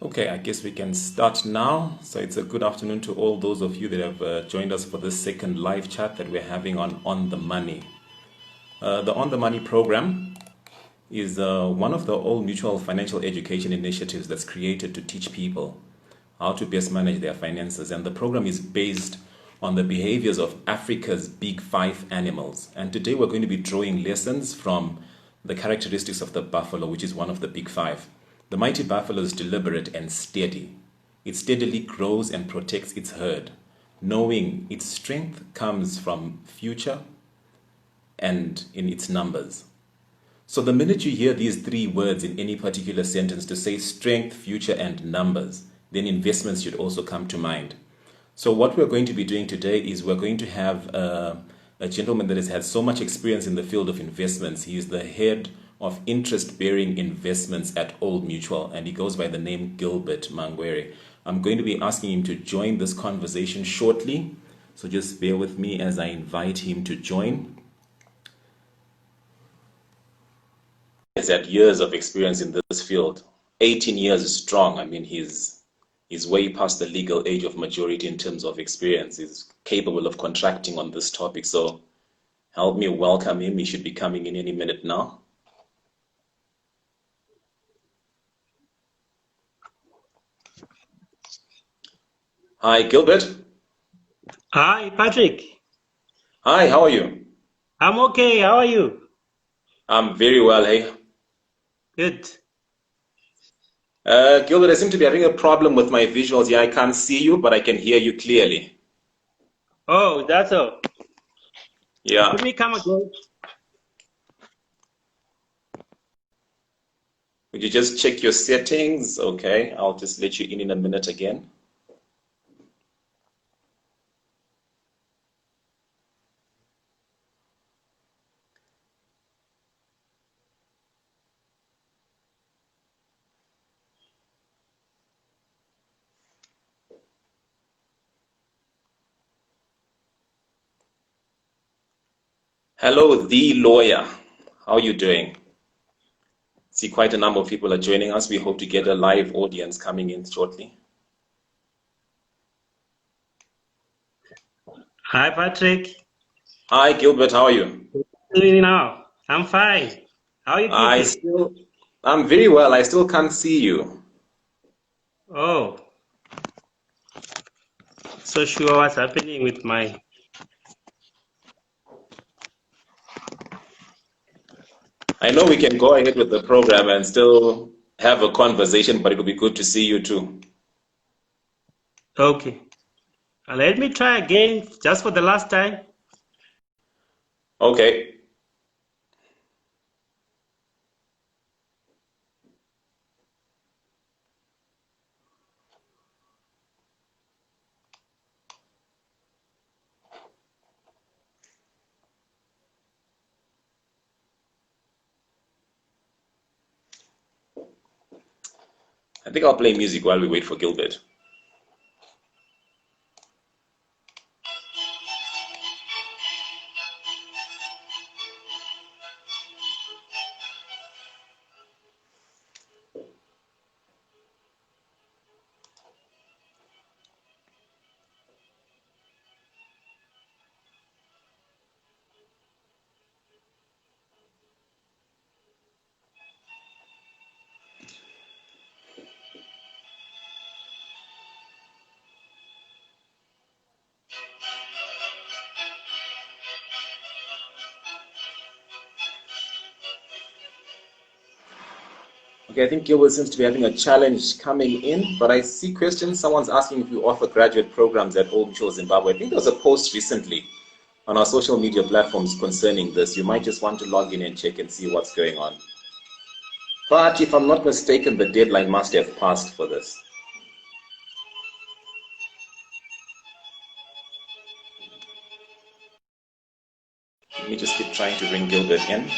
Okay, I guess we can start now. So it's a good afternoon to all those of you that have joined us for this second live chat that we're having on the Money. The On the Money program is one of the Old Mutual financial education initiatives that's created to teach people how to best manage their finances. And the program is based on the behaviors of Africa's big five animals. And today we're going to be drawing lessons from the characteristics of the buffalo, which is one of the big five. The mighty buffalo is deliberate and steady. It steadily grows and protects its herd, knowing its strength comes from future and in its numbers. So the minute you hear these three words in any particular sentence to say strength, future, and numbers, then investments should also come to mind. So what we're going to be doing today is we're going to have a gentleman that has had so much experience in the field of investments. He is the head of interest-bearing investments at Old Mutual, and he goes by the name Gilbert Mangwere. I'm going to be asking him to join this conversation shortly, so just bear with me as I invite him to join. He's had years of experience in this field, 18 years strong. I mean, he's way past the legal age of majority in terms of experience. He's capable of contracting on this topic. So help me welcome him. He should be coming in any minute now. Hi, Gilbert. Hi, Patrick. Hi, how are you? I'm okay. How are you? I'm very well, hey. Good. Gilbert, I seem to be having a problem with my visuals here. I can't see you, but I can hear you clearly. Oh, that's all. Yeah. Let me come again. Would you just check your settings? Okay, I'll just let you in a minute again. Hello, the lawyer. How are you doing? See, quite a number of people are joining us. We hope to get a live audience coming in shortly. Hi, Patrick. Hi, Gilbert. How are you? Now, I'm fine. How are you keeping? I'm very well. I still can't see you. Oh, so sure what's happening with my... I know we can go ahead with the program and still have a conversation, but it will be good to see you too. Okay. Let me try again, just for the last time. Okay. I think I'll play music while we wait for Gilbert. Okay, I think Gilbert seems to be having a challenge coming in, but I see questions. Someone's asking if we offer graduate programs at Old Mutual Zimbabwe. I think there was a post recently on our social media platforms concerning this. You might just want to log in and check and see what's going on. But if I'm not mistaken, the deadline must have passed for this. Let me just keep trying to bring Gilbert in.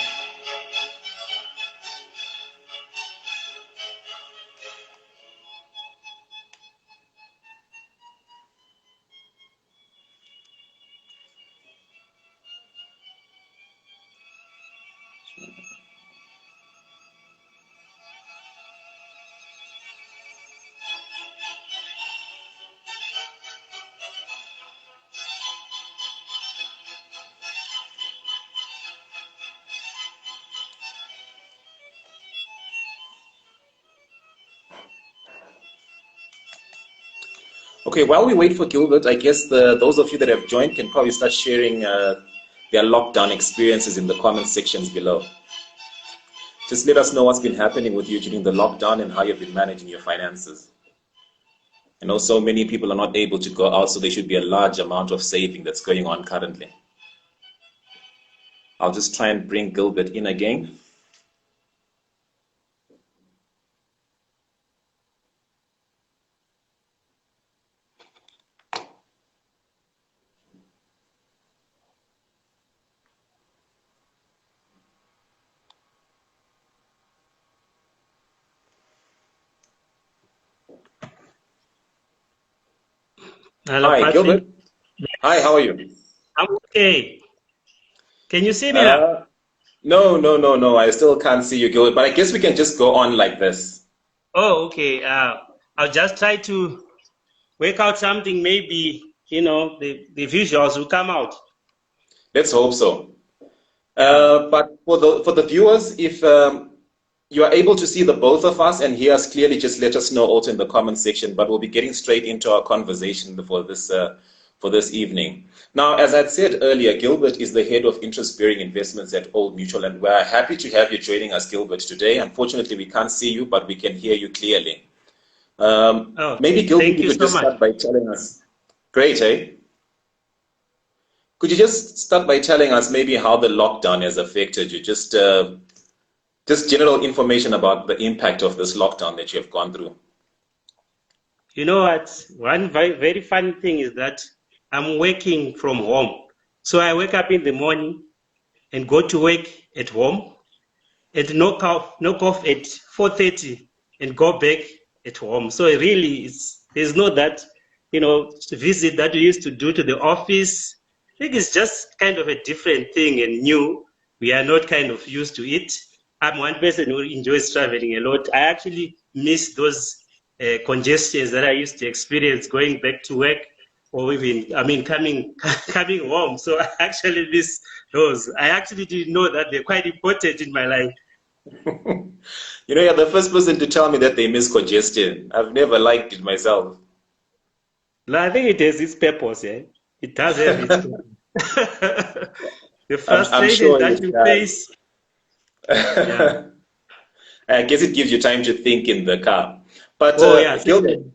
Okay, while we wait for Gilbert, I guess those of you that have joined can probably start sharing their lockdown experiences in the comment sections below. Just let us know what's been happening with you during the lockdown and how you've been managing your finances. I know so many people are not able to go out, so there should be a large amount of saving that's going on currently. I'll just try and bring Gilbert in again. Hello, Hi, Patrick. Gilbert. Hi, how are you? I'm okay. Can you see me now? Uh, no. I still can't see you, Gilbert, but I guess we can just go on like this. Oh, okay. I'll just try to work out something. Maybe, the visuals will come out. Let's hope so. Yeah. But for the viewers, if you are able to see the both of us and hear us clearly, just let us know also in the comment section. But we'll be getting straight into our conversation for this evening. Now, as I said earlier, Gilbert is the head of interest-bearing investments at Old Mutual, and we're happy to have you joining us, Gilbert, today. Unfortunately, we can't see you, but we can hear you clearly. Oh, Maybe Gilbert, thank you you could so just much. start by telling us. Great, eh? Could you just start by telling us maybe how the lockdown has affected you? Just general information about the impact of this lockdown that you have gone through. You know what? One very funny thing is that I'm working from home. So I wake up in the morning and go to work at home and knock off at 4:30 and go back at home. So really, there's no that visit that we used to do to the office. I think it's just kind of a different thing and new. We are not kind of used to it. I'm one person who enjoys traveling a lot. I actually miss those congestions that I used to experience going back to work, or even, I mean, coming coming home. So I actually miss those. I actually didn't know that they're quite important in my life. You're the first person to tell me that they miss congestion. I've never liked it myself. No, I think it has its purpose, eh? It does have its purpose. The I'm frustration sure that it you does. face, yeah. I guess it gives you time to think in the car. But Oh, yeah, Gilbert, certainly.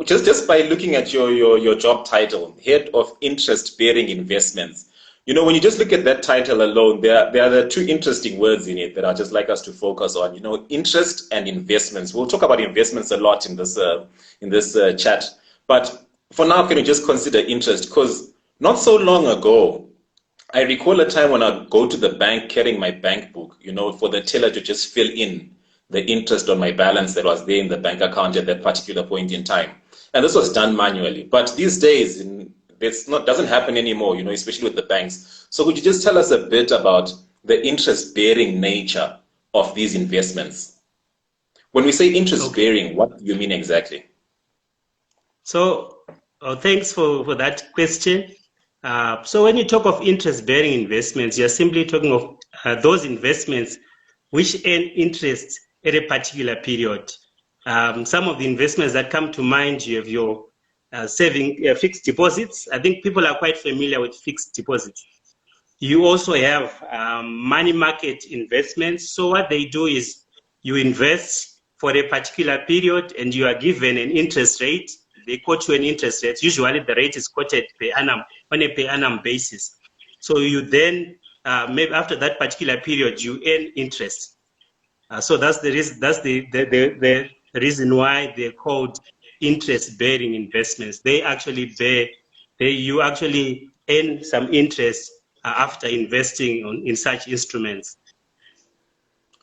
just by looking at your job title, Head of Interest Bearing Investments, when you just look at that title alone, there are the two interesting words in it that I'd just like us to focus on. Interest and investments. We'll talk about investments a lot in this chat, but for now, can you just consider interest? Because not so long ago, I recall a time when I go to the bank carrying my bank book, for the teller to just fill in the interest on my balance that was there in the bank account at that particular point in time. And this was done manually. But these days, it's not doesn't happen anymore, especially with the banks. So could you just tell us a bit about the interest-bearing nature of these investments? When we say Okay. interest-bearing, what do you mean exactly? So, thanks for that question. So when you talk of interest-bearing investments, you're simply talking of those investments which earn interest at a particular period. Some of the investments that come to mind, you have your saving fixed deposits. I think people are quite familiar with fixed deposits. You also have money market investments. So what they do is you invest for a particular period and you are given an interest rate. They quote you an interest rate. Usually the rate is quoted per annum on a per annum basis. So you then maybe after that particular period you earn interest. So that's the reason why they're called interest-bearing investments. You actually earn some interest after investing in such instruments.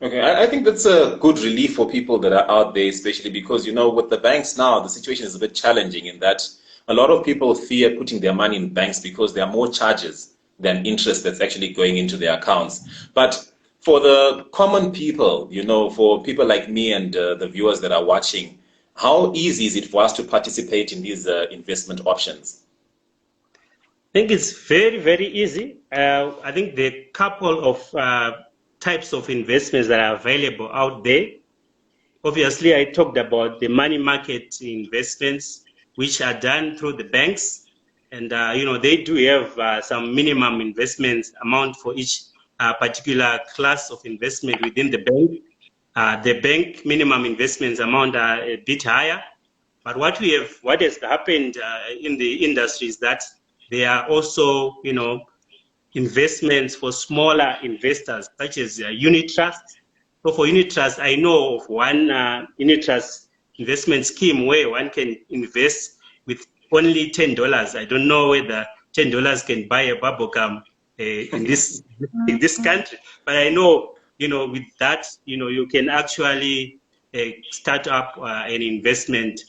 Okay, I think that's a good relief for people that are out there, especially because, with the banks now, the situation is a bit challenging in that a lot of people fear putting their money in banks because there are more charges than interest that's actually going into their accounts. But for the common people, for people like me and the viewers that are watching, how easy is it for us to participate in these investment options? I think it's very, very easy. I think the couple of types of investments that are available out there. obviously I talked about the money market investments, which are done through the banks. And, they do have some minimum investment amount for each particular class of investment within the bank. The bank minimum investments amount are a bit higher. But what has happened in the industry is that there are also, investments for smaller investors, such as unit trusts. So for unit trusts, I know of one unit trust investment scheme where one can invest with only $10. I don't know whether $10 can buy a bubble gum in this country, but I know, with that, you can actually start up an investment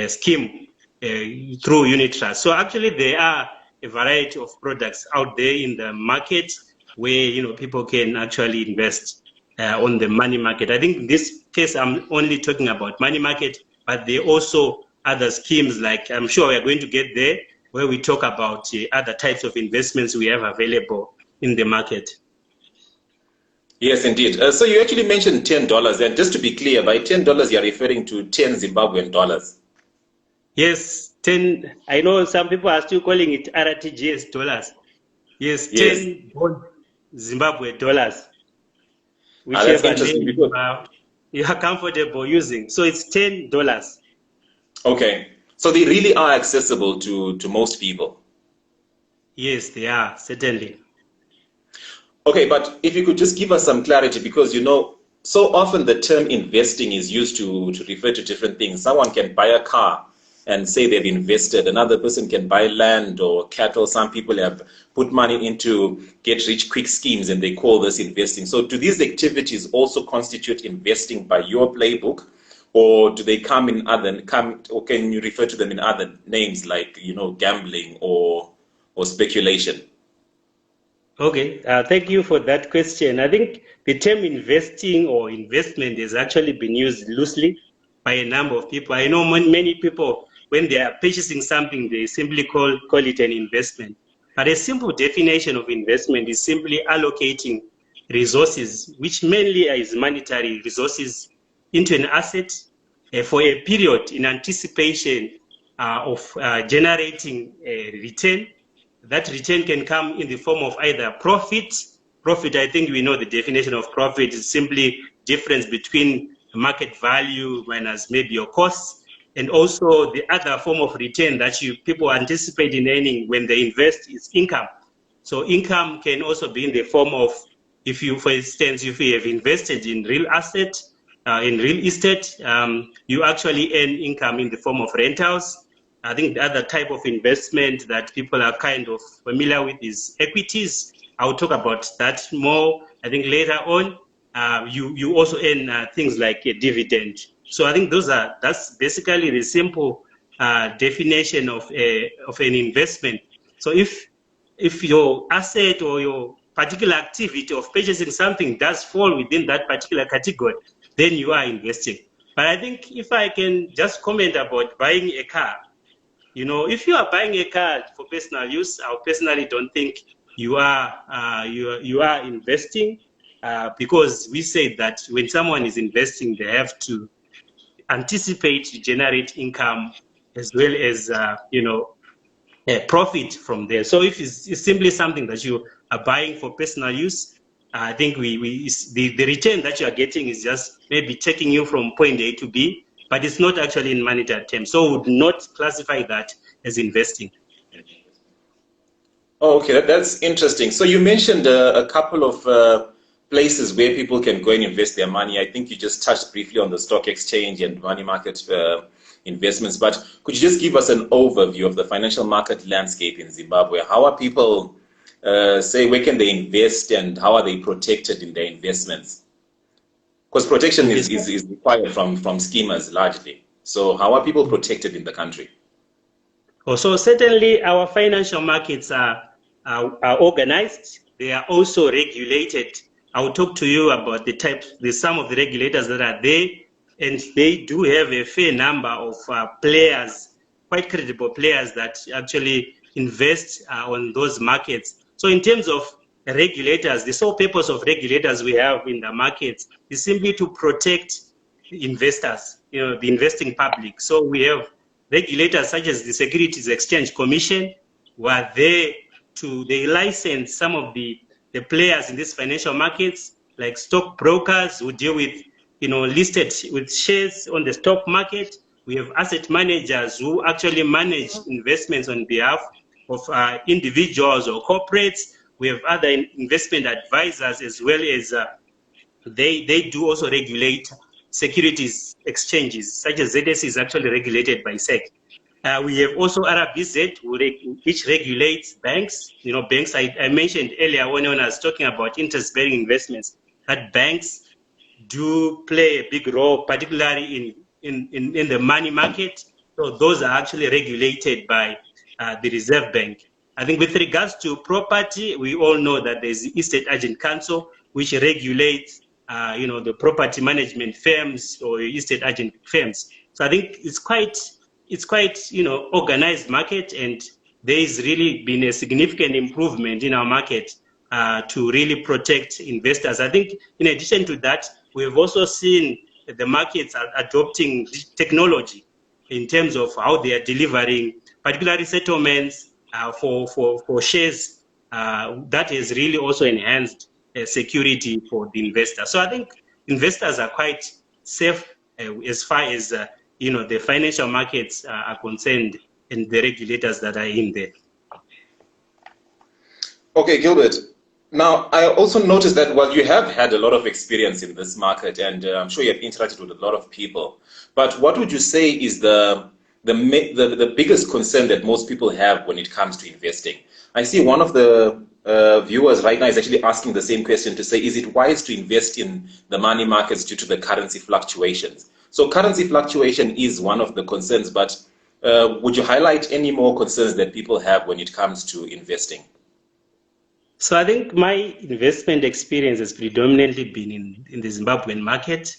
scheme through unit trust. So actually, there are a variety of products out there in the market where people can actually invest on the money market. I think in this case I'm only talking about money market, but there are also other schemes, like I'm sure we're going to get there, where we talk about other types of investments we have available in the market. Yes, indeed. So you actually mentioned $10, and just to be clear, by $10 you're referring to 10 Zimbabwean dollars. Yes, 10. I know some people are still calling it RTGS dollars. Yes, 10 Zimbabwe dollars. Whichever name you are comfortable using. So it's $10. Okay. So they really are accessible to most people. Yes, they are, certainly. Okay, but if you could just give us some clarity, because so often the term investing is used to refer to different things. Someone can buy a car and say they've invested. Another person can buy land or cattle. Some people have put money into get-rich-quick schemes, and they call this investing. So do these activities also constitute investing by your playbook, or do they or can you refer to them in other names like, gambling or speculation? Okay, thank you for that question. I think the term investing or investment has actually been used loosely by a number of people. I know many people, when they are purchasing something, they simply call it an investment. But a simple definition of investment is simply allocating resources, which mainly is monetary resources, into an asset for a period in anticipation of generating a return. That return can come in the form of either profit. Profit, I think we know the definition of profit is simply difference between market value minus maybe your costs, and also the other form of return that people anticipate in earning when they invest is income. So income can also be in the form of, for instance, if you have invested in real estate, you actually earn income in the form of rentals. I think the other type of investment that people are kind of familiar with is equities. I'll talk about that more, I think, later on. You also earn things like a dividend. So I think that's basically the simple definition of an investment. So if your asset or your particular activity of purchasing something does fall within that particular category, then you are investing. But I think if I can just comment about buying a car, if you are buying a car for personal use, I personally don't think you are investing, because we say that when someone is investing, they have to anticipate to generate income as well as profit from there. So if it's simply something that you are buying for personal use, I think the return that you are getting is just maybe taking you from point A to B, but it's not actually in monetary terms. So we would not classify that as investing. Oh, okay, that's interesting. So you mentioned a couple of places where people can go and invest their money. I think you just touched briefly on the stock exchange and money market investments, but could you just give us an overview of the financial market landscape in Zimbabwe? How are people, where can they invest, and how are they protected in their investments? Because protection is required from schemers largely. So how are people protected in the country? So certainly our financial markets are organized. They are also regulated. I will talk to you about some of the regulators that are there, and they do have a fair number of players, quite credible players that actually invest on those markets. So in terms of regulators, the sole purpose of regulators we have in the markets is simply to protect investors, the investing public. So we have regulators such as the Securities Exchange Commission, who are there they license some of the players in these financial markets, like stock brokers who deal with, listed with shares on the stock market. We have asset managers who actually manage investments on behalf of individuals or corporates. We have other investment advisors, as well as they do also regulate securities exchanges, such as ZS is actually regulated by SEC. We have also RBZ, which regulates banks. Banks, I mentioned earlier when I was talking about interest-bearing investments, that banks do play a big role, particularly in the money market. So those are actually regulated by the Reserve Bank. I think with regards to property, we all know that there's the Estate Agent Council, which regulates the property management firms or estate agent firms. So I think it's quite organized market, and there's really been a significant improvement in our market to really protect investors. I think in addition to that, we've also seen the markets adopting technology in terms of how they are delivering, particularly settlements for shares. That has really also enhanced security for the investor. So I think investors are quite safe as far as the financial markets are concerned, and the regulators that are in there. Okay, Gilbert. Now, I also noticed that while you have had a lot of experience in this market, and I'm sure you have interacted with a lot of people, but what would you say is the biggest concern that most people have when it comes to investing? I see one of the viewers right now is actually asking the same question to say, is it wise to invest in the money markets due to the currency fluctuations? So currency fluctuation is one of the concerns, but would you highlight any more concerns that people have when it comes to investing? So I think my investment experience has predominantly been in the Zimbabwean market.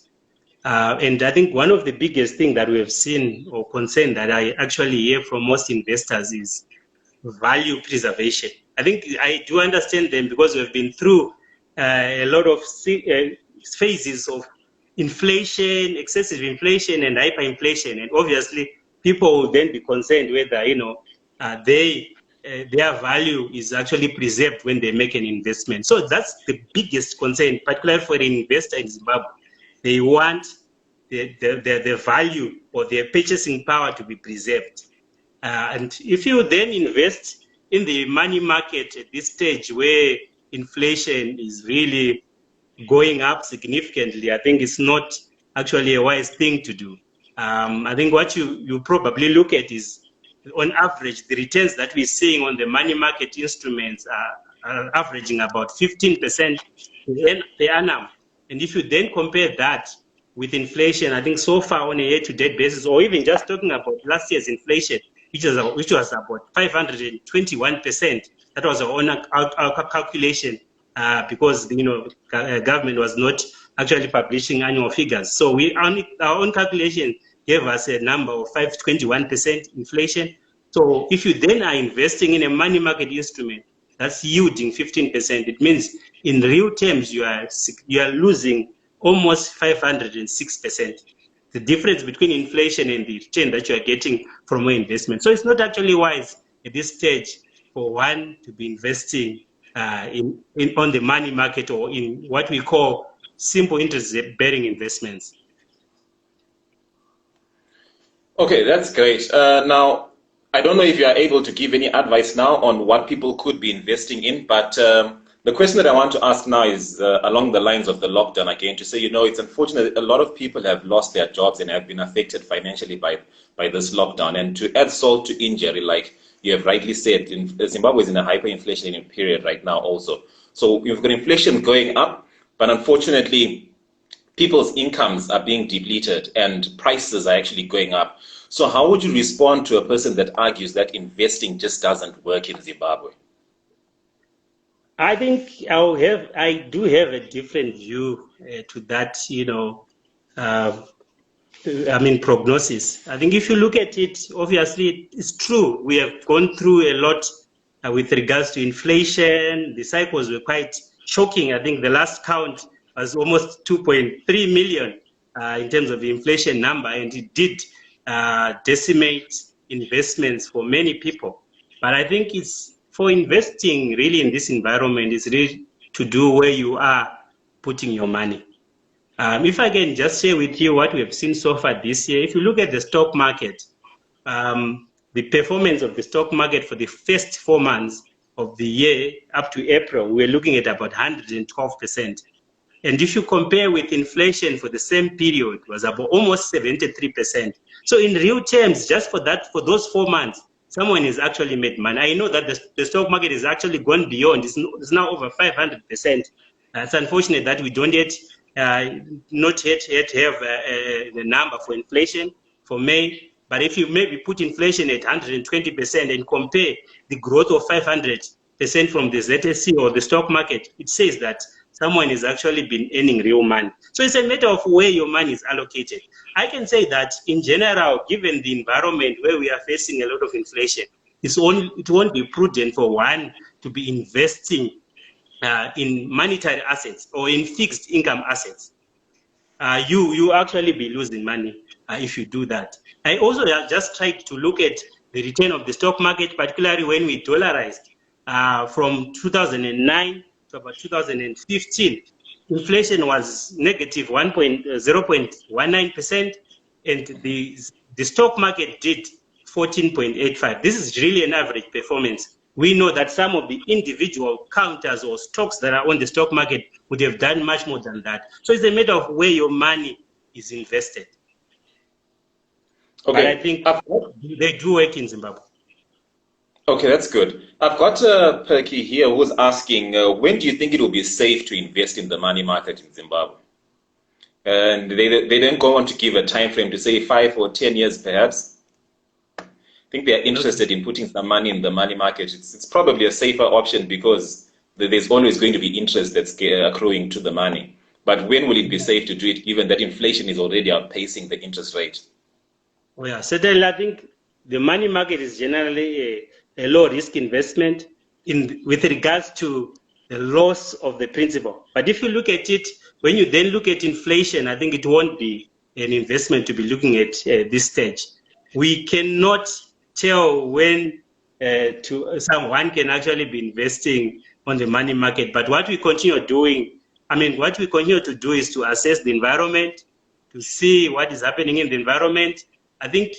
And I think one of the biggest things that we have seen or concern that I actually hear from most investors is value preservation. I think I do understand them because we've been through a lot of phases of inflation, excessive inflation, and hyperinflation. And obviously, people will then be concerned whether their value is actually preserved when they make an investment. So that's the biggest concern, particularly for an investor in Zimbabwe. They want the value or their purchasing power to be preserved. And if you then invest in the money market at this stage where inflation is really going up significantly, I think it's not actually a wise thing to do. I think what you probably look at is, on average, the returns that we're seeing on the money market instruments are averaging about 15% per annum. And if you then compare that with inflation, I think so far on a year-to-date basis, or even just talking about last year's inflation, which was about 521%, that was our calculation because government was not actually publishing annual figures. So our own calculation gave us a number of 521% inflation. So if you then are investing in a money market instrument that's yielding 15%, it means in real terms you are losing almost 506%. The difference between inflation and the return that you are getting from your investment. So it's not actually wise at this stage for one to be investing on the money market or in what we call simple interest-bearing investments. Okay, that's great. Now, I don't know if you are able to give any advice now on what people could be investing in, but the question that I want to ask now is along the lines of the lockdown again, to say, it's unfortunate a lot of people have lost their jobs and have been affected financially by this lockdown. And to add salt to injury, like you have rightly said, Zimbabwe is in a hyperinflationary period right now also. So we've got inflation going up, but unfortunately, people's incomes are being depleted and prices are actually going up. So how would you respond to a person that argues that investing just doesn't work in Zimbabwe? I think I do have a different view to that, prognosis. I think if you look at it, obviously it's true. We have gone through a lot with regards to inflation. The cycles were quite shocking. I think the last count was almost 2.3 million in terms of the inflation number, and it did decimate investments for many people. But I think it's for investing really in this environment, it's really to do where you are putting your money. If I can just share with you what we have seen so far this year, if you look at the stock market, the performance of the stock market for the first 4 months of the year up to April, we're looking at about 112%. And if you compare with inflation for the same period, it was about almost 73%. So in real terms, just for those 4 months, someone has actually made money. I know that the stock market has actually gone beyond. It's now over 500%. It's unfortunate that we don't yet not yet have the number for inflation for May. But if you maybe put inflation at 120% and compare the growth of 500% from the ZSC or the stock market, it says that someone has actually been earning real money. So it's a matter of where your money is allocated. I can say that in general, given the environment where we are facing a lot of inflation, it won't be prudent for one to be investing in monetary assets or in fixed income assets. You actually be losing money if you do that. I also just tried to look at the return of the stock market, particularly when we dollarized from 2009 to about 2015. Inflation was negative 0.19%, and the stock market did 14.85. This is really an average performance. We know that some of the individual counters or stocks that are on the stock market would have done much more than that. So it's a matter of where your money is invested. Okay. But I think they do work in Zimbabwe. Okay, that's good. I've got Perky here who's asking, when do you think it will be safe to invest in the money market in Zimbabwe? And they don't go on to give a time frame to say 5 or 10 years perhaps. I think they're interested in putting some money in the money market. It's probably a safer option because there's always going to be interest that's accruing to the money. But when will it be safe to do it given that inflation is already outpacing the interest rate? Oh yeah, certainly I think the money market is generally a low-risk investment with regards to the loss of the principal. But if you look at it, when you then look at inflation, I think it won't be an investment to be looking at this stage. We cannot tell when someone can actually be investing on the money market. But what we continue doing, what we continue to do is to assess the environment, to see what is happening in the environment. I think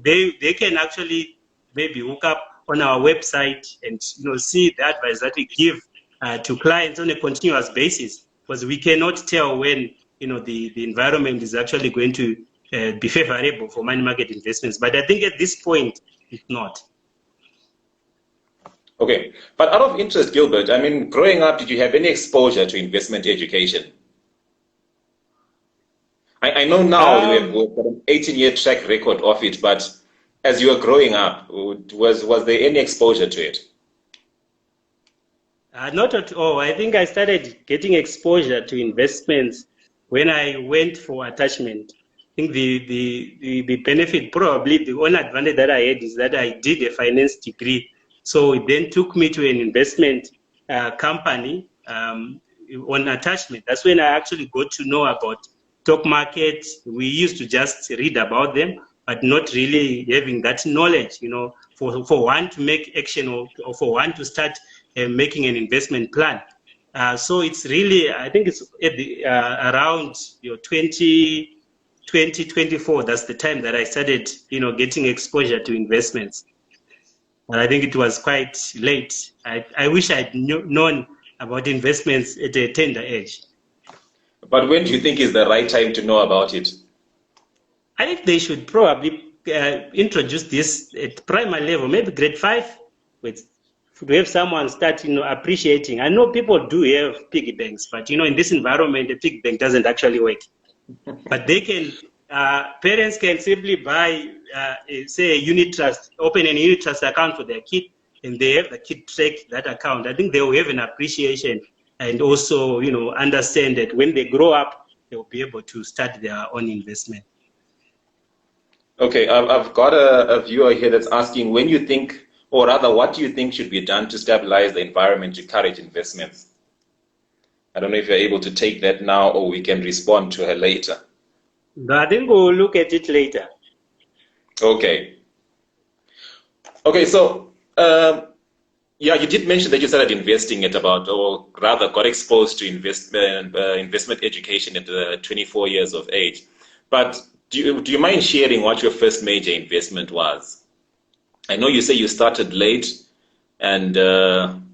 they can actually maybe hook up on our website and see the advice that we give to clients on a continuous basis, because we cannot tell when the environment is actually going to be favorable for money market investments. But I think at this point, it's not. Okay, but out of interest, Gilbert, growing up, did you have any exposure to investment education? I know now we've got an 18-year track record of it, but as you were growing up, was there any exposure to it? Not at all. I think I started getting exposure to investments when I went for attachment. I think the benefit, probably the only advantage that I had is that I did a finance degree. So it then took me to an investment company on attachment. That's when I actually got to know about stock market. We used to just read about them, but not really having that knowledge, for one to make action or for one to start making an investment plan. So it's really, I think it's at around 2024, that's the time that I started, getting exposure to investments. But I think it was quite late. I wish I'd known about investments at a tender age. But when do you think is the right time to know about it? I think they should probably introduce this at primary level, maybe grade 5, to have someone start, appreciating. I know people do have piggy banks, but in this environment, a piggy bank doesn't actually work. But they can, parents can simply buy, say, a unit trust, open an unit trust account for their kid, and they have the kid track that account. I think they will have an appreciation and also, understand that when they grow up, they will be able to start their own investment. Okay, I've got a viewer here that's asking, when you think, or rather, what do you think should be done to stabilize the environment to encourage investments? I don't know if you're able to take that now or we can respond to her later. No, I think we'll look at it later. Okay. Okay, so yeah, you did mention that you started investing at about, or rather got exposed to investment education at 24 years of age. But do you mind sharing what your first major investment was? I know you say you started late, and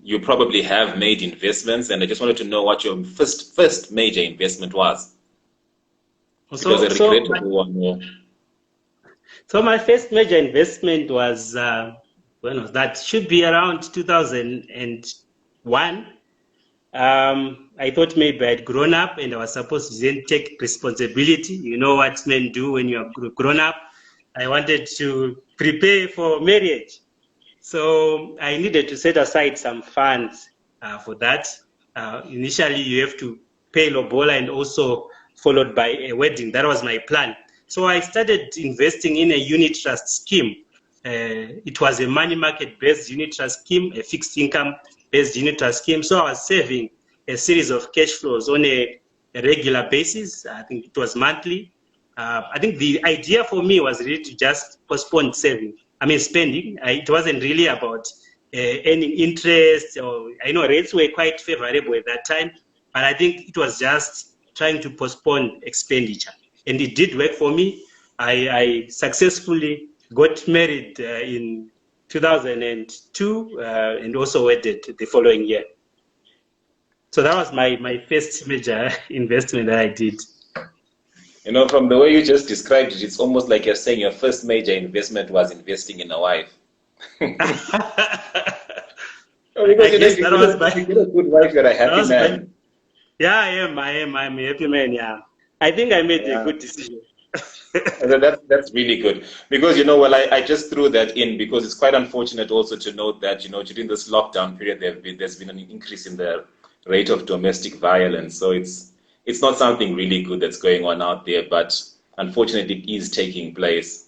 you probably have made investments, and I just wanted to know what your first major investment was. If it was So, a so my, regrettable one, or so my first major investment was when was that? Should be around 2001. I thought maybe I'd grown up and I was supposed to then take responsibility. You know what men do when you're grown up. I wanted to prepare for marriage. So I needed to set aside some funds for that. Initially, you have to pay lobola and also followed by a wedding. That was my plan. So I started investing in a unit trust scheme. It was a money market based unit trust scheme, a fixed income based unit trust scheme. So I was saving a series of cash flows on a regular basis. I think it was monthly. I think the idea for me was really to just postpone spending. It wasn't really about earning interest, or I know rates were quite favorable at that time, but I think it was just trying to postpone expenditure. And it did work for me. I successfully got married in 2002 and also wedded the following year. So that was my first major investment that I did. from the way you just described it, it's almost like you're saying your first major investment was investing in a wife. Oh, I because guess if that you was get if you get a good wife, you're a that happy was my, man. yeah, I'm a happy man. Yeah, I think I made a Yeah. good decision. That's really good because well I just threw that in because it's quite unfortunate also to note that during this lockdown period there's been an increase in the rate of domestic violence, so it's not something really good that's going on out there, but unfortunately it is taking place.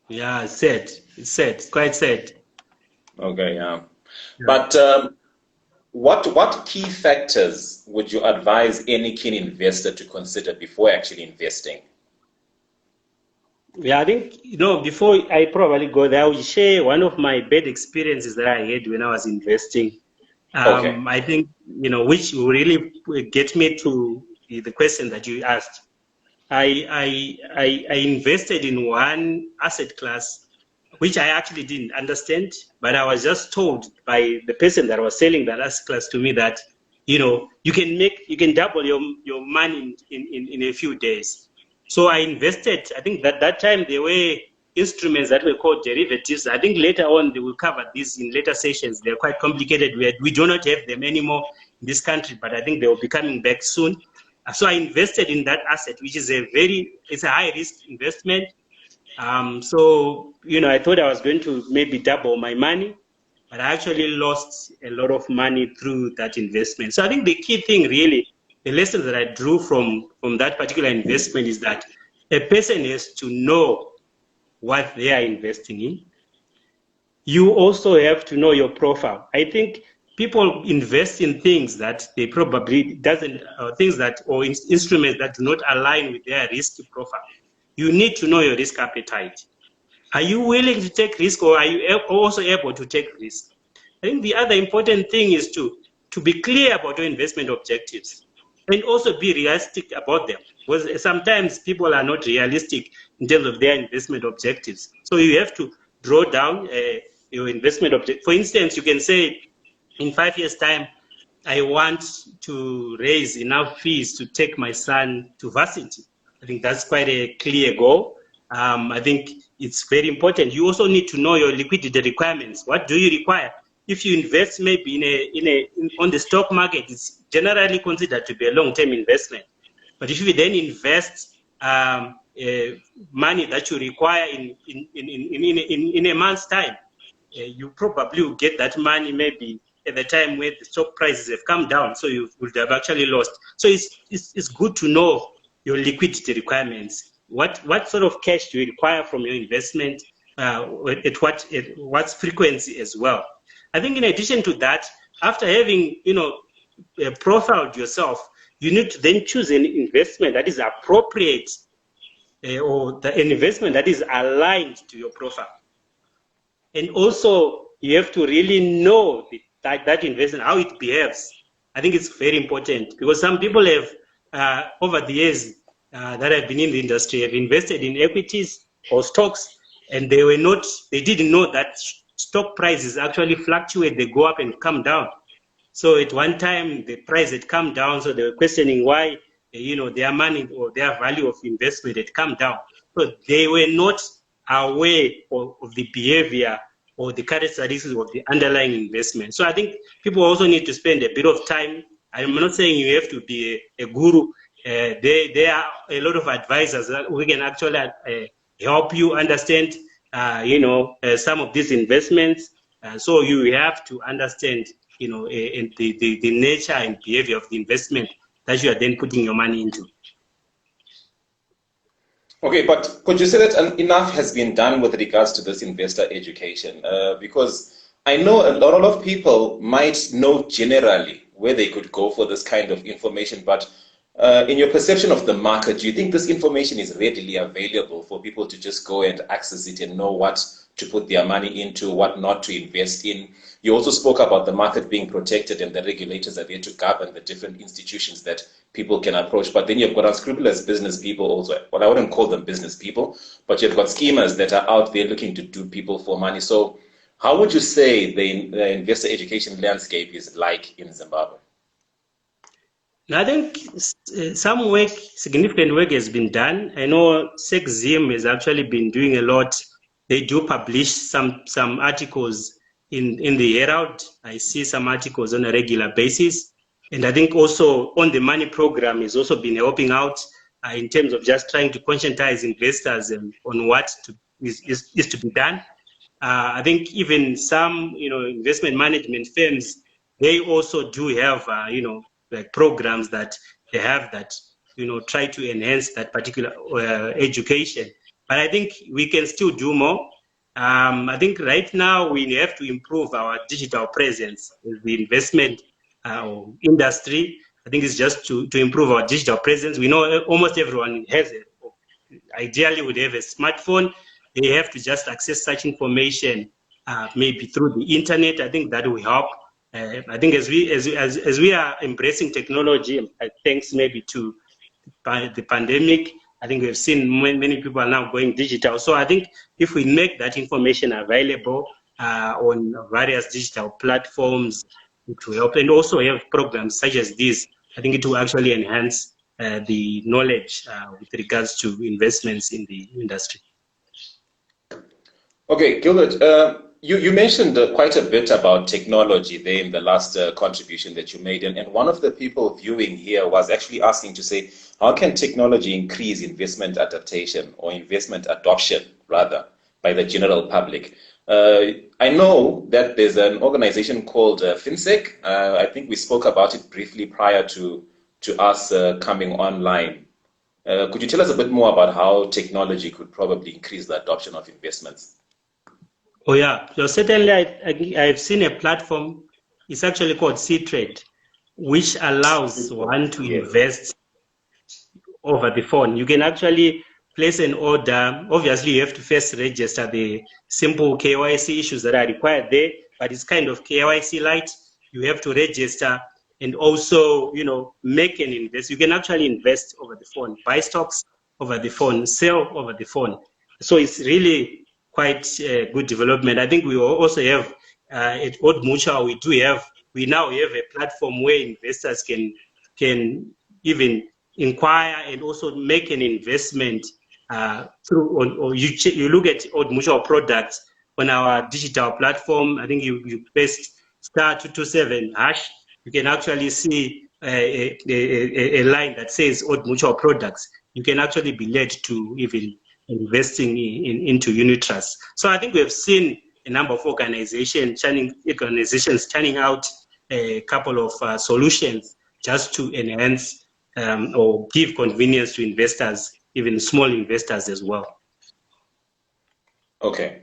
Yeah, it's sad, it's quite sad. Okay, yeah, Yeah. but what key factors would you advise any keen investor to consider before actually investing? Yeah, I think, before I probably go there, I will share one of my bad experiences that I had when I was investing. Okay. I think, which will really get me to the question that you asked. I invested in one asset class which I actually didn't understand, but I was just told by the person that was selling that asset class to me that you can double your money in a few days. So I invested. I think that time there were instruments that were called derivatives. I think later on they will cover this in later sessions. They're quite complicated. We do not have them anymore in this country, but I think they will be coming back soon. So I invested in that asset, which is it's a high risk investment. I thought I was going to maybe double my money, but I actually lost a lot of money through that investment. So I think the key thing, really, the lesson that I drew from that particular investment is that a person has to know what they are investing in. You also have to know your profile. I think people invest in things that they probably doesn't, things that or instruments that do not align with their risk profile. You need to know your risk appetite. Are you willing to take risk, or are you also able to take risk? I think the other important thing is to be clear about your investment objectives and also be realistic about them. Because sometimes people are not realistic in terms of their investment objectives. So you have to draw down your investment object. For instance, you can say in 5 years' time, I want to raise enough fees to take my son to varsity. I think that's quite a clear goal. I think it's very important. You also need to know your liquidity requirements. What do you require? If you invest maybe on the stock market, it's generally considered to be a long-term investment. But if you then invest money that you require in a month's time, you probably will get that money maybe at the time where the stock prices have come down, so you would have actually lost. So it's good to know your liquidity requirements. What sort of cash do you require from your investment? At what frequency as well? I think in addition to that, after having profiled yourself, you need to then choose an investment that is appropriate or an investment that is aligned to your profile. And also, you have to really know that investment, how it behaves. I think it's very important because some people have, over the years that have been in the industry, have invested in equities or stocks, and they didn't know that stock prices actually fluctuate. They go up and come down. So at one time, the price had come down, so they were questioning why, their money or their value of investment had come down. So they were not aware of the behavior or the characteristics of the underlying investment. So I think people also need to spend a bit of time. I'm not saying you have to be a guru. There are a lot of advisors that we can actually help you understand, some of these investments. So you have to understand, the nature and behavior of the investment that you are then putting your money into. Okay, but could you say that enough has been done with regards to this investor education? Because I know a lot of people might know generally where they could go for this kind of information, but in your perception of the market, do you think this information is readily available for people to just go and access it and know what to put their money into, what not to invest in? You also spoke about the market being protected and the regulators are there to govern the different institutions that people can approach. But then you've got unscrupulous business people also. Well, I wouldn't call them business people, but you've got schemers that are out there looking to do people for money. So how would you say the investor education landscape is like in Zimbabwe? I think some work, significant work has been done. I know SecZim has actually been doing a lot. They do publish some articles in the Herald. I see some articles on a regular basis. And I think also on the money program has also been helping out in terms of just trying to conscientize investors on what is to be done. I think even some, investment management firms, they also do have, like programs that they have that, try to enhance that particular education. But I think we can still do more. I think right now we have to improve our digital presence in the investment industry. I think it's just to improve our digital presence. We know almost everyone has it. Ideally would have a smartphone. They have to just access such information, maybe through the internet. I think that will help. I think as we are embracing technology, thanks maybe to the pandemic, I think we've seen many people are now going digital. So I think if we make that information available on various digital platforms, it will help. And also have programs such as this, I think it will actually enhance the knowledge with regards to investments in the industry. Okay, Gilbert, you mentioned quite a bit about technology there in the last contribution that you made. And one of the people viewing here was actually asking to say, how can technology increase investment adaptation or investment adoption, rather, by the general public? I know that there's an organization called FinSec. I think we spoke about it briefly prior to us coming online. Could you tell us a bit more about how technology could probably increase the adoption of investments? Oh yeah, so certainly I've seen a platform, it's actually called C-Trade, which allows one to invest over the phone. You can actually place an order. Obviously, you have to first register the simple KYC issues that are required there, but it's kind of KYC light. You have to register and also, make an invest. You can actually invest over the phone, buy stocks over the phone, sell over the phone. So it's really quite a good development. I think we also have at Old Mutual, we now have a platform where investors can even inquire and also make an investment through, or you look at Old Mutual products on our digital platform. I think you press *227#. You can actually see a line that says Old Mutual products. You can actually be led to even investing into unit trusts. So I think we have seen a number of organizations turning out a couple of solutions just to enhance or give convenience to investors, even small investors as well. Okay.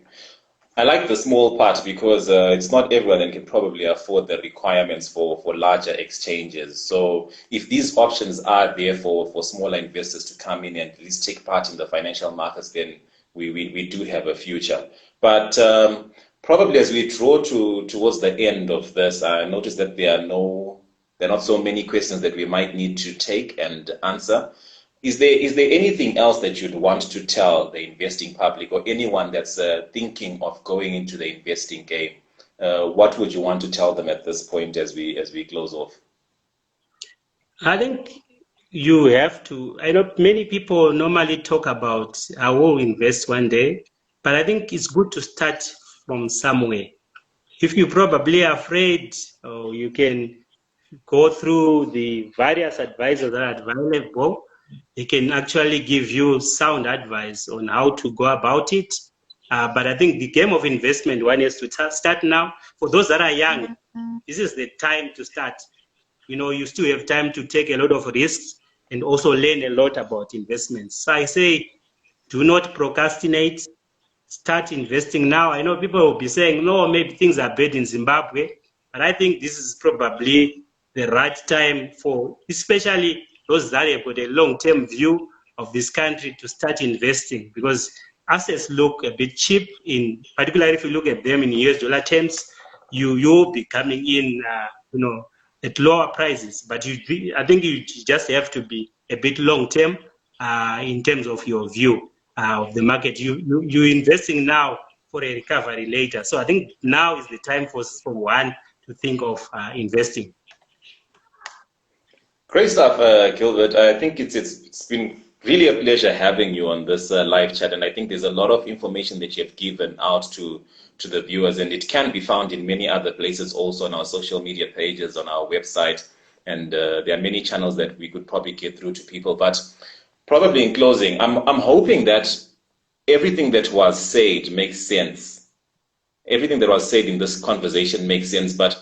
I like the small part because it's not everyone that can probably afford the requirements for larger exchanges. So if these options are there for smaller investors to come in and at least take part in the financial markets, then we do have a future. But probably as we draw towards the end of this, I noticed that there are not so many questions that we might need to take and answer. Is there anything else that you'd want to tell the investing public or anyone that's thinking of going into the investing game? What would you want to tell them at this point as we close off? I think you have to. I know many people normally talk about I will invest one day, but I think it's good to start from somewhere. If you're probably afraid, you can go through the various advisors that are available. They can actually give you sound advice on how to go about it. But I think the game of investment, one is to start now. For those that are young, this is the time to start. You still have time to take a lot of risks and also learn a lot about investments. So I say, do not procrastinate. Start investing now. I know people will be saying, no, maybe things are bad in Zimbabwe, but I think this is probably the right time for, especially those that have got a long-term view of this country, to start investing, because assets look a bit cheap, particularly if you look at them in US dollar terms. You'll be coming in, at lower prices, but I think you just have to be a bit long-term in terms of your view of the market. You're investing now for a recovery later. So I think now is the time for one to think of investing. Great stuff, Gilbert. I think it's been really a pleasure having you on this live chat, and I think there's a lot of information that you have given out to the viewers, and it can be found in many other places also on our social media pages, on our website, and there are many channels that we could probably get through to people. But probably in closing, I'm hoping that everything that was said makes sense. Everything that was said in this conversation makes sense, but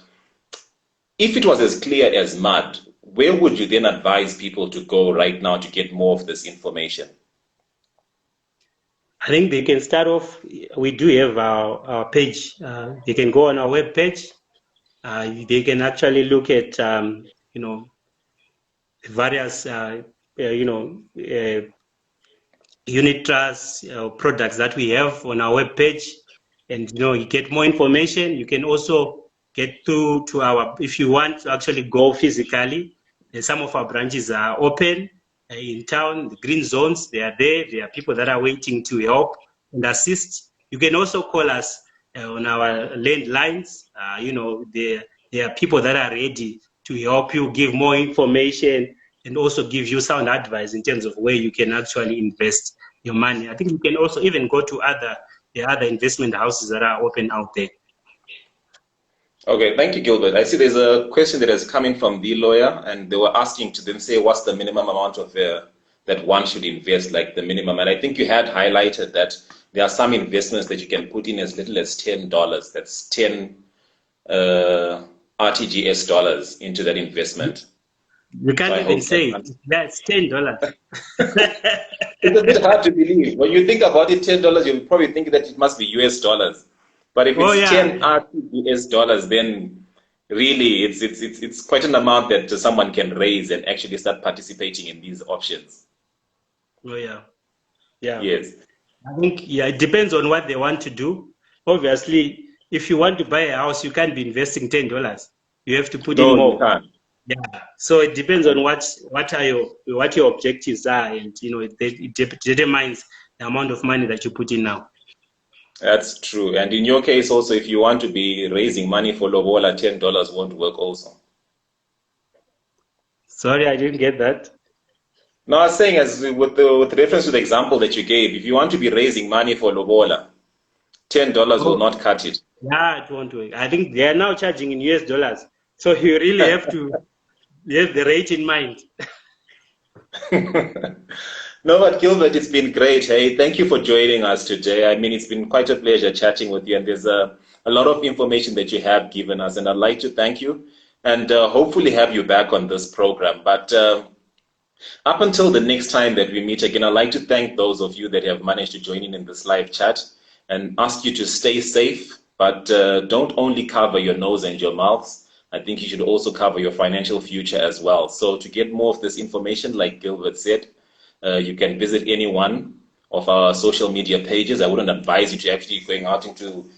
if it was as clear as mud, where would you then advise people to go right now to get more of this information? I think they can start off. We do have our page. They can go on our web page. They can actually look at various unit trusts products that we have on our web page, and you get more information. You can also get through to if you want to actually go physically, some of our branches are open in town. The green zones, they are there. There are people that are waiting to help and assist. You can also call us on our landlines. There are people that are ready to help you, give more information, and also give you sound advice in terms of where you can actually invest your money. I think you can also even go to the other investment houses that are open out there. Okay, thank you, Gilbert. I see there's a question that has come in from the lawyer, and they were asking to then say what's the minimum amount of that one should invest, like the minimum. And I think you had highlighted that there are some investments that you can put in as little as $10. That's 10 RTGS dollars into that investment. You can't even say that's $10. It's a bit hard to believe. When you think about it, $10, you'll probably think that it must be US dollars. But if it's 10 RTGS dollars, then really it's quite an amount that someone can raise and actually start participating in these options. Oh yeah. Yeah. Yes. I think it depends on what they want to do. Obviously, if you want to buy a house, you can't be investing $10. You have to put in more. You can't. Yeah. So it depends on what your objectives are, and it determines the amount of money that you put in now. That's true. And in your case also, if you want to be raising money for lobola, $10 won't work also. Sorry, I didn't get that. No, I was saying, as with reference to the example that you gave, if you want to be raising money for lobola, $10 will not cut it. Yeah, it won't work. I think they are now charging in US dollars. So you really have to have the rate in mind. No, but Gilbert, it's been great. Hey, thank you for joining us today. I mean, it's been quite a pleasure chatting with you, and there's a lot of information that you have given us, and I'd like to thank you and hopefully have you back on this program. But up until the next time that we meet again, I'd like to thank those of you that have managed to join in this live chat. and ask you to stay safe, but don't only cover your nose and your mouths. I think you should also cover your financial future as well. So to get more of this information, like Gilbert said, you can visit any one of our social media pages. I wouldn't advise you to actually going out into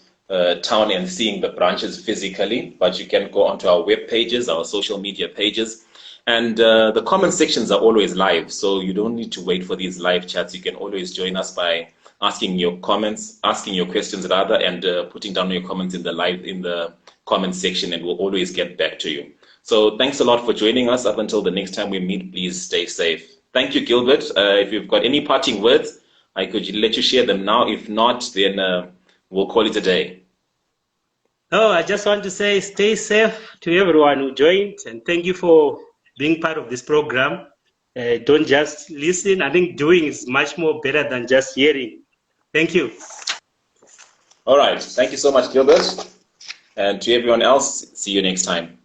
town and seeing the branches physically, but you can go onto our web pages, our social media pages, and the comment sections are always live, so you don't need to wait for these live chats. You can always join us by asking your questions rather, and putting down your comments in the comment section, and we'll always get back to you. So thanks a lot for joining us. Up until the next time we meet, please stay safe. Thank you, Gilbert. If you've got any parting words, I could let you share them now. If not, then we'll call it a day. Oh, I just want to say stay safe to everyone who joined, and thank you for being part of this program. Don't just listen. I think doing is much more better than just hearing. Thank you. All right. Thank you so much, Gilbert. And to everyone else, see you next time.